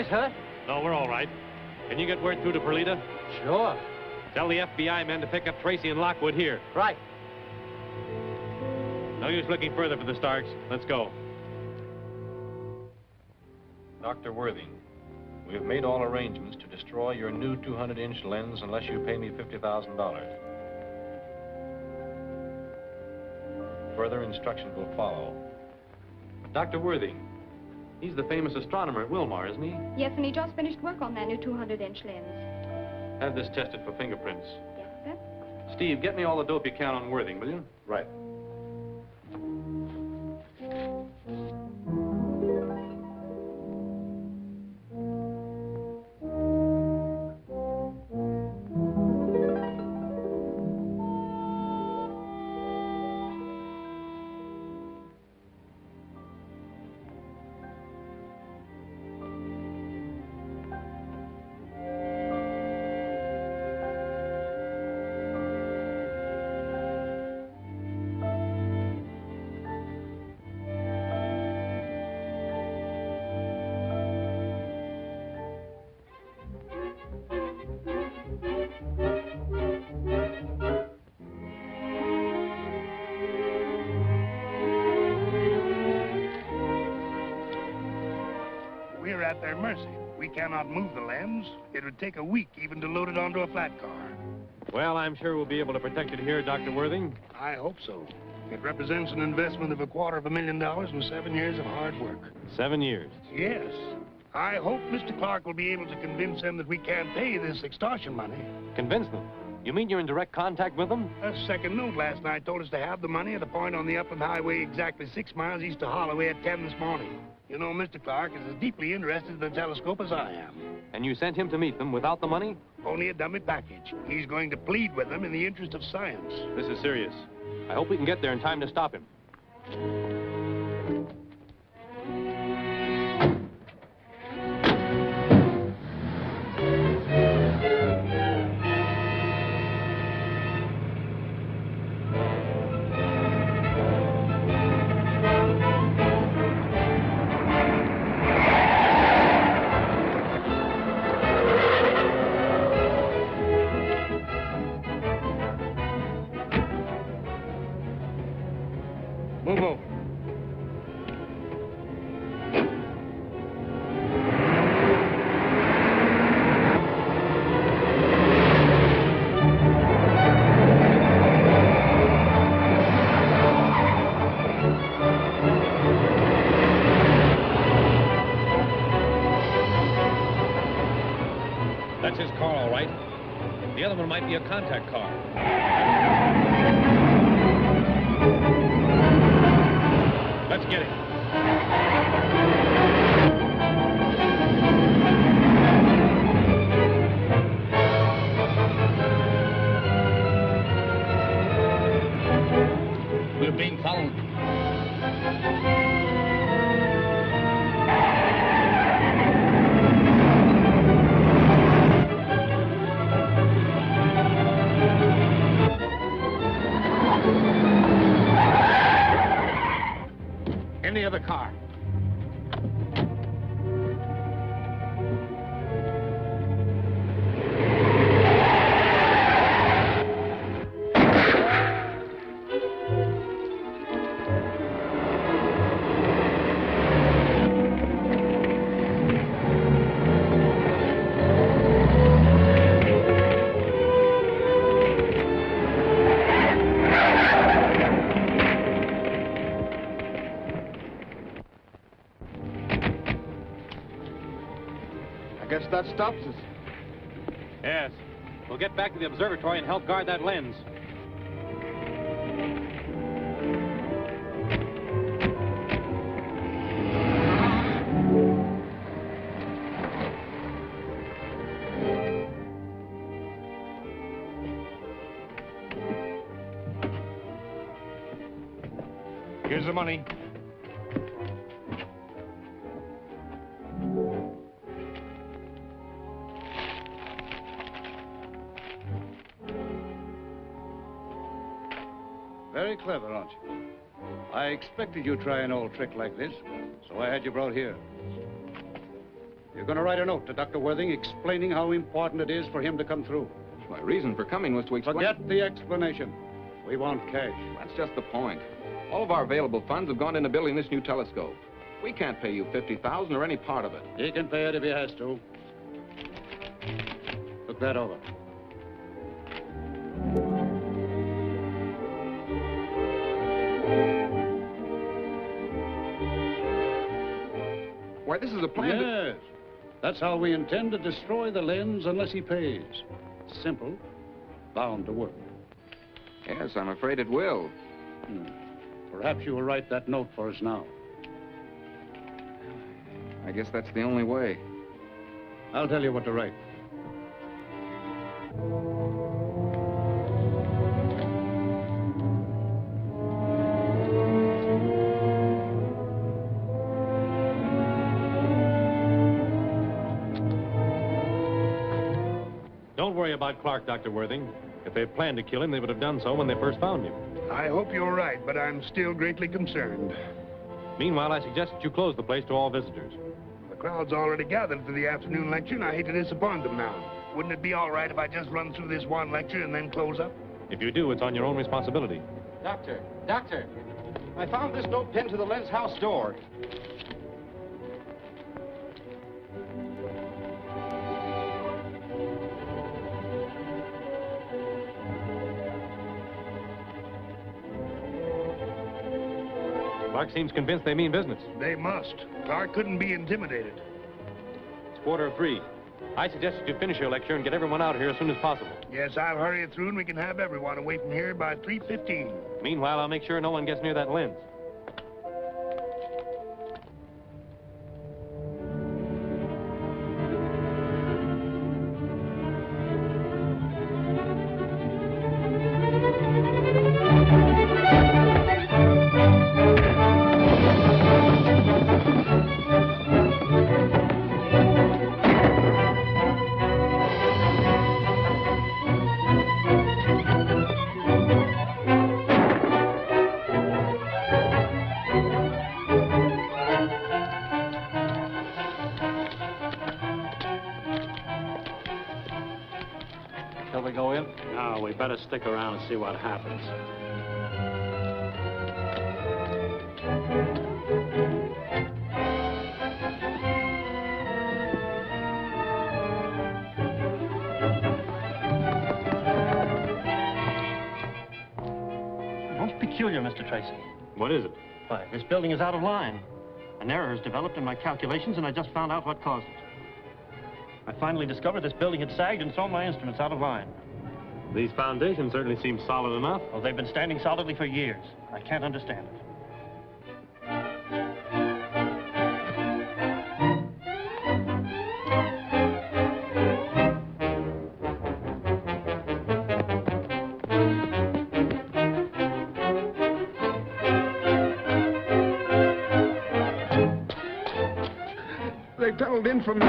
boys hurt? No, we're all right. Can you get word through to Perlita? Sure. Tell the FBI men to pick up Tracy and Lockwood here. Right. No use looking further for the Starks. Let's go. Dr. Worthing, we have made all arrangements to destroy your new 200-inch lens unless you pay me $50,000. Further instructions will follow. Dr. Worthing, he's the famous astronomer at Wilmar, isn't he? Yes, and he just finished work on that new 200-inch lens. Have this tested for fingerprints. Yes, sir. Steve, get me all the dope you can on Worthing, will you? Right. We're at their mercy. We cannot move the lens. It would take a week even to load it onto a flat car. Well, I'm sure we'll be able to protect it here, Dr. Worthing. I hope so. It represents an investment of $250,000 and 7 years of hard work. 7 years. Yes. I hope Mr. Clark will be able to convince them that we can't pay this extortion money. Convince them? You mean you're in direct contact with them? A second note last night told us to have the money at a point on the upland highway exactly 6 miles east of Holloway at 10 this morning. You know, Mr. Clark is as deeply interested in the telescope as I am. And you sent him to meet them without the money? Only a dummy package. He's going to plead with them in the interest of science. This is serious. I hope we can get there in time to stop him. Move over. That's his car, all right. The other one might be a contact car. Let's get it. We're being followed. In the other car. Guess that stops us. Yes. We'll get back to the observatory and help guard that lens. Here's the money. Very clever, aren't you? I expected you'd try an old trick like this, so I had you brought here. You're going to write a note to Dr. Worthing explaining how important it is for him to come through. My reason for coming was to explain... Forget the explanation. We want cash. That's just the point. All of our available funds have gone into building this new telescope. We can't pay you $50,000 or any part of it. He can pay it if he has to. Look that over. Why, this is a plan to... Yes. That's how we intend to destroy the lens unless he pays. Simple. Bound to work. Yes, I'm afraid it will. Perhaps you will write that note for us now. I guess that's the only way. I'll tell you what to write. Don't worry about Clark, Dr. Worthing. If they planned to kill him, they would have done so when they first found him. I hope you're right, but I'm still greatly concerned. Meanwhile, I suggest that you close the place to all visitors. The crowd's already gathered for the afternoon lecture, and I hate to disappoint them now. Wouldn't it be all right if I just run through this one lecture and then close up? If you do, it's on your own responsibility. Doctor, I found this note pinned to the lens house door. Clark seems convinced they mean business. They must. Clark couldn't be intimidated. 3:15. I suggest that you finish your lecture and get everyone out of here as soon as possible. Yes, I'll hurry it through and we can have everyone away from here by 3:15. Meanwhile, I'll make sure no one gets near that lens. Shall we go in? No, we better stick around and see what happens. Most peculiar, Mr. Tracy. What is it? Why, this building is out of line. An error has developed in my calculations, and I just found out what caused it. I finally discovered this building had sagged and thrown my instruments out of line. These foundations certainly seem solid enough. Oh, they've been standing solidly for years. I can't understand it. They tunneled in from...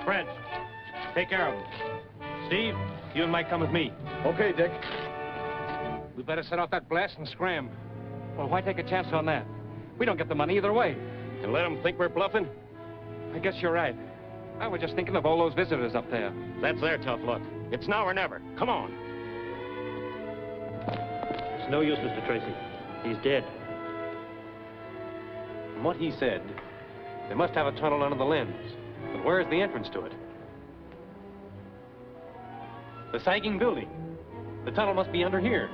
Fred, take care of them. Steve, you and Mike come with me. Okay, Dick. We better set off that blast and scram. Well, why take a chance on that? We don't get the money either way. And let them think we're bluffing? I guess you're right. I was just thinking of all those visitors up there. That's their tough luck. It's now or never. Come on. It's no use, Mr. Tracy. He's dead. From what he said, they must have a tunnel under the lens. But where is the entrance to it? The sagging building. The tunnel must be under here.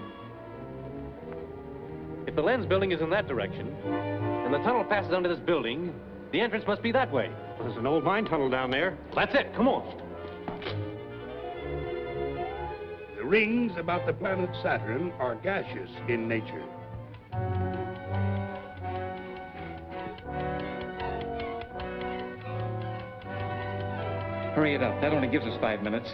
If the lens building is in that direction, and the tunnel passes under this building, the entrance must be that way. There's an old mine tunnel down there. That's it. Come on. The rings about the planet Saturn are gaseous in nature. Hurry it up. That only gives us 5 minutes.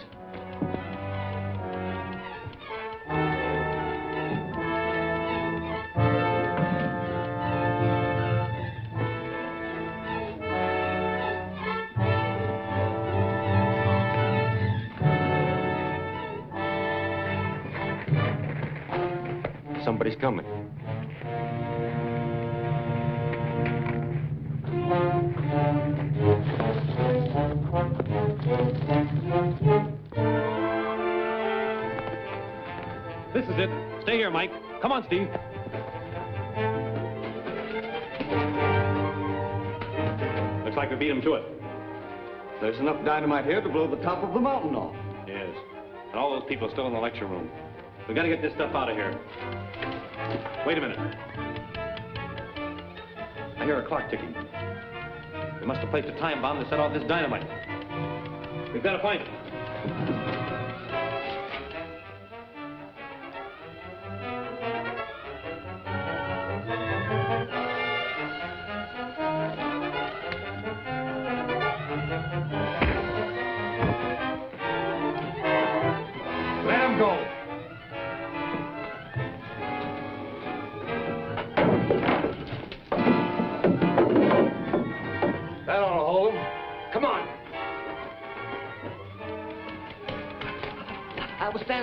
Somebody's coming. This is it. Stay here, Mike. Come on, Steve. Looks like we beat him to it. There's enough dynamite here to blow the top of the mountain off. Yes. And all those people are still in the lecture room. We gotta get this stuff out of here. Wait a minute. I hear a clock ticking. They must have placed a time bomb to set off this dynamite. We've got to find it. Let him go. That ought to hold him. Come on.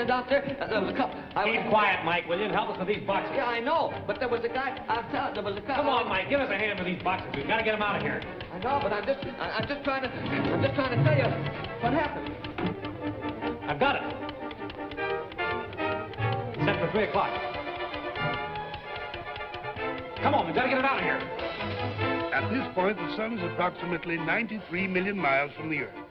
China, Doctor? There was a couple. Keep quiet, Mike, will you? And help us with these boxes. Yeah, I know. But there was a guy. I'm telling. There was a guy. Come on, Mike, give us a hand with these boxes. We've got to get them out of here. I know, but I'm just trying to tell you what happened. I've got it. Set for 3 o'clock. Come on, we've got to get it out of here. At this point, the sun is approximately 93 million miles from the Earth.